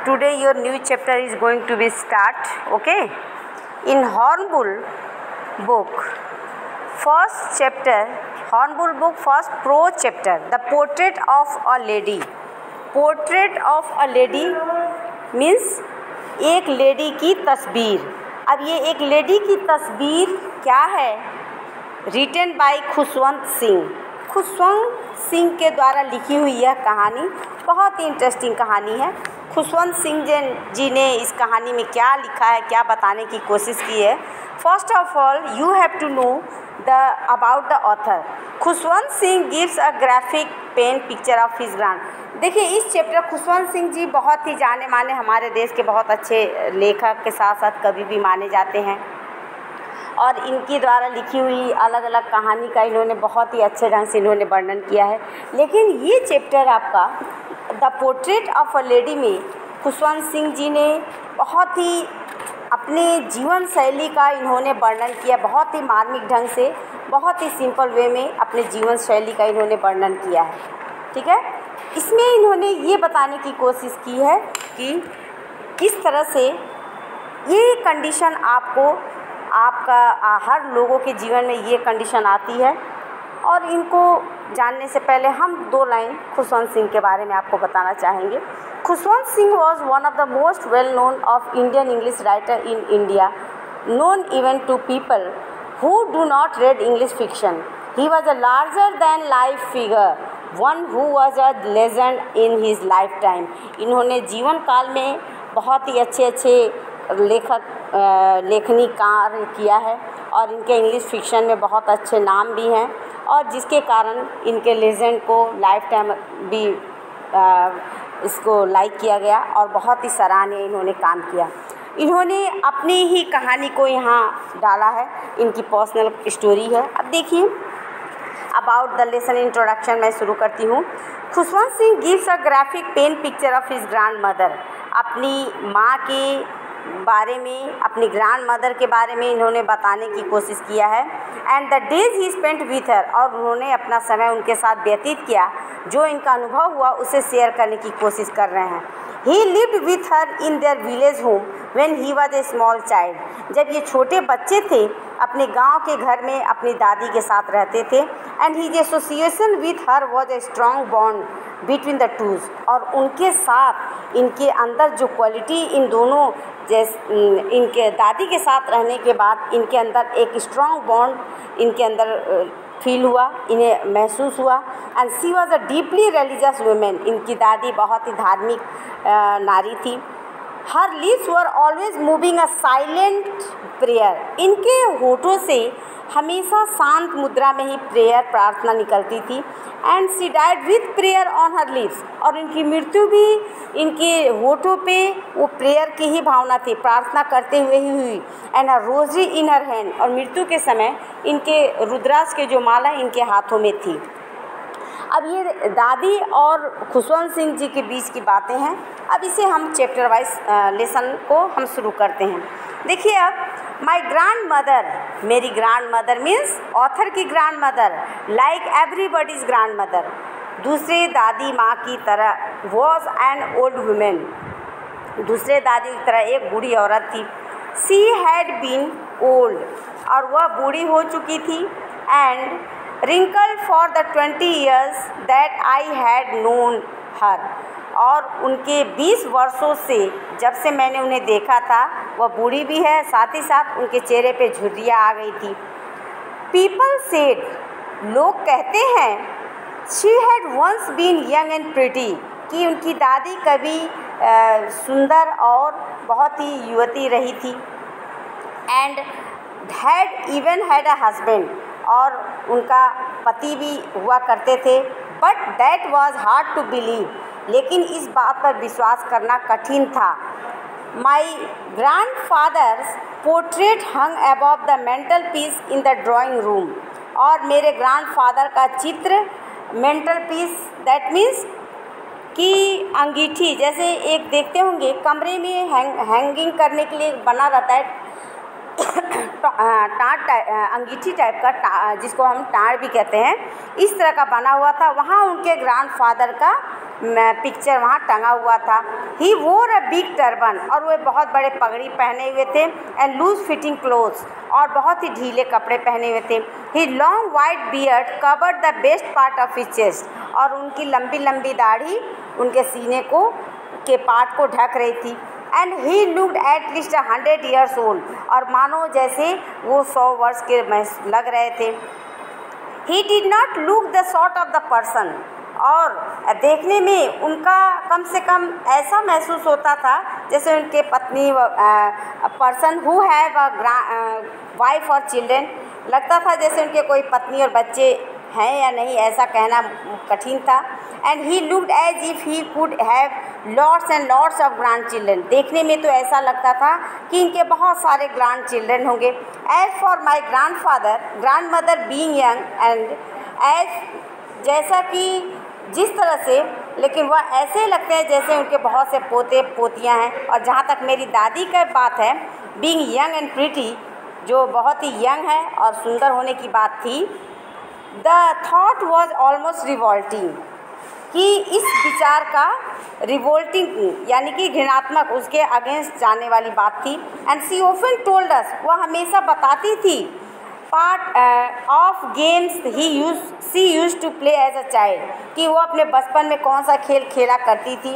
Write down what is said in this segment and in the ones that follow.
today your new chapter is going to be start. Okay, in Hornbull book first chapter, Hornbull book first pro chapter, the portrait of a lady. Portrait of a lady means एक lady की तस्वीर. अब ये एक lady की तस्वीर क्या है? Written by Khushwant Singh. खुशवंत सिंह के द्वारा लिखी हुई यह कहानी बहुत ही इंटरेस्टिंग कहानी है. खुशवंत सिंह जी ने इस कहानी में क्या लिखा है, क्या बताने की कोशिश की है. First of all you have to know the about the author. Khushwant Singh gives a graphic pen picture of his grand. देखिए इस चैप्टर खुशवंत सिंह जी बहुत ही जाने माने हमारे देश के बहुत अच्छे लेखक के साथ साथ कवि भी माने जाते हैं और इनके द्वारा लिखी हुई अलग अलग कहानी का इन्होंने बहुत ही अच्छे ढंग से इन्होंने वर्णन किया है. लेकिन ये चैप्टर आपका the portrait of a lady में खुशवंत सिंह जी ने बहुत ही अपने जीवन शैली का इन्होंने वर्णन किया. बहुत ही मार्मिक ढंग से, बहुत ही सिंपल वे में अपने जीवन शैली का इन्होंने वर्णन किया है. ठीक है, इसमें इन्होंने ये बताने की कोशिश की है कि किस तरह से ये कंडीशन आपका हर लोगों के जीवन में ये कंडीशन आती है. और इनको जानने से पहले हम 2 लाइन खुशवंत सिंह के बारे में आपको बताना चाहेंगे. Khushwant Singh was one of the most well known of Indian English writer in India, known even to people who do not read English fiction. He was a larger than life figure, one who was a legend in his lifetime. इन्होंने जीवन काल में बहुत ही अच्छे लेखनी कार्य किया है और इनके इंग्लिश फिक्शन में बहुत अच्छे नाम भी हैं और जिसके कारण इनके लेजेंड को लाइफ टाइम भी इसको लाइक किया गया और बहुत ही सराहनीय इन्होंने काम किया. इन्होंने अपनी ही कहानी को यहाँ डाला है, इनकी पर्सनल स्टोरी है. अब देखिए अबाउट द लेसन इंट्रोडक्शन मैं शुरू करती हूँ. Khushwant Singh gives a graphic pen picture of his grand mother. अपनी माँ के बारे में, अपनी ग्रैंड मदर के बारे में इन्होंने बताने की कोशिश किया है. And the days he spent with her, और उन्होंने अपना समय उनके साथ व्यतीत किया. जो इनका अनुभव हुआ उसे शेयर करने की कोशिश कर रहे हैं. He lived with her in their village home when he was a small child. जब ये छोटे बच्चे थे अपने गांव के घर में अपनी दादी के साथ रहते थे. And his association with her was a strong bond between the two. और उनके साथ इनके अंदर जो क्वालिटी इन दोनों इनके दादी के साथ रहने के बाद इनके अंदर एक स्ट्रॉन्ग बॉन्ड इनके अंदर फील हुआ, इन्हें महसूस हुआ. And she was a deeply religious women. इनकी दादी बहुत ही धार्मिक नारी थी. हर lips were always moving a silent prayer. इनके होठों से हमेशा शांत मुद्रा में ही प्रेयर, प्रार्थना निकलती थी. And she died with prayer on her lips. और इनकी मृत्यु भी इनके होठों पे वो प्रेयर की ही भावना थी, प्रार्थना करते हुए ही हुई. And a rosary in her hand. और मृत्यु के समय इनके रुद्राक्ष के जो माला इनके हाथों में थी. अब ये दादी और खुशवंत सिंह जी के बीच की बातें हैं. अब इसे हम चैप्टर वाइज लेसन को हम शुरू करते हैं. देखिए अब माई ग्रैंड मदर, मेरी ग्रैंड मदर मीन्स ऑथर की grand mother, like everybody's grand mother, दूसरे दादी माँ की तरह, वॉज एन ओल्ड वुमेन, दूसरे दादी की तरह एक बूढ़ी औरत थी. सी हैड बीन ओल्ड, और वह बूढ़ी हो चुकी थी. And wrinkled for the 20 years that I had known her. और उनके 20 वर्षों से जब से मैंने उन्हें देखा था वह बूढ़ी भी है, साथ ही साथ उनके चेहरे पे झुर्रियाँ आ गई थी. People said, लोग कहते हैं, she had once been young and pretty, कि उनकी दादी कभी सुंदर और बहुत ही युवती रही थी. And had even had a husband, और उनका पति भी हुआ करते थे. But that was hard to believe, लेकिन इस बात पर विश्वास करना कठिन था. My grand father's portrait hung above the mantel piece in the drawing room. और मेरे ग्रैंड फादर का चित्र मेंटल पीस, दैट मीन्स कि अंगीठी जैसे एक देखते होंगे कमरे में हैंगिंग करने के लिए बना रहता है, अंगीठी टाइप का, जिसको हम टाड़ भी कहते हैं, इस तरह का बना हुआ था। वहाँ उनके ग्रैंडफादर का पिक्चर वहाँ टंगा हुआ था। ही वोर अ बिग टर्बन, और वे बहुत बड़े पगड़ी पहने हुए थे, एंड लूज फिटिंग क्लोथ्स, और बहुत ही ढीले कपड़े पहने हुए थे। He long white beard covered the best part of his chest, और उनकी लंबी लंबी दाढ़ी उनके सीने को के पार्ट को ढक रही थी। And he looked at least 100 years old, और मानो जैसे वो 100 वर्ष के लग रहे थे। He did not look the sort of the person, और देखने में उनका कम से कम ऐसा महसूस होता था जैसे उनके पत्नी person who have a wife और चिल्ड्रन, लगता था जैसे उनके कोई पत्नी और बच्चे हैं या नहीं, ऐसा कहना कठिन था। And he looked as if he could have lots and lots of grand children, देखने में तो ऐसा लगता था कि इनके बहुत सारे ग्रैंड चिल्ड्रन होंगे। As for my grand mother being young and as, जैसा कि जिस तरह से, लेकिन वह ऐसे लगते हैं जैसे उनके बहुत से पोते पोतियां हैं। और जहाँ तक मेरी दादी का बात है, बीइंग यंग एंड प्रिटी, जो बहुत ही यंग है और सुंदर होने की बात थी, the thought was almost revolting, कि इस विचार का रिवोल्टिंग यानी कि घृणात्मक, उसके अगेंस्ट जाने वाली बात थी। And she often told us, वह हमेशा बताती थी, part of games she used to play as a child, कि वो अपने बचपन में कौन सा खेल खेला करती थी।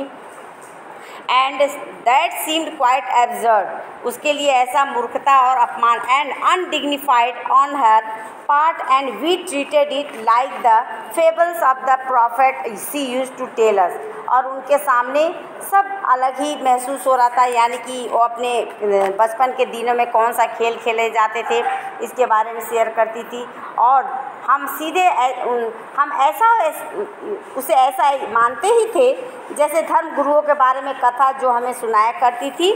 And that seemed quite absurd, उसके लिए ऐसा मूर्खता और अपमान, and undignified on her part, and we treated it like the fables of the prophet she used to tell us, और उनके सामने सब अलग ही महसूस हो रहा था, यानी कि वो अपने बचपन के दिनों में कौन सा खेल खेले जाते थे इसके बारे में शेयर करती थी। और हम सीधे हम ऐसा उसे ऐसा मानते ही थे जैसे धर्म गुरुओं के बारे में कथा जो हमें सुनाया करती थी,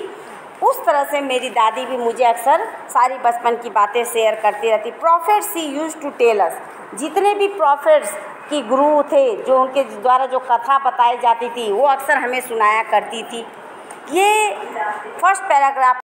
उस तरह से मेरी दादी भी मुझे अक्सर सारी बचपन की बातें शेयर करती रहती। Prophets she used to tell us, जितने भी प्रॉफिट्स की गुरु थे जो उनके द्वारा जो कथा बताई जाती थी वो अक्सर हमें सुनाया करती थी। ये फर्स्ट पैराग्राफ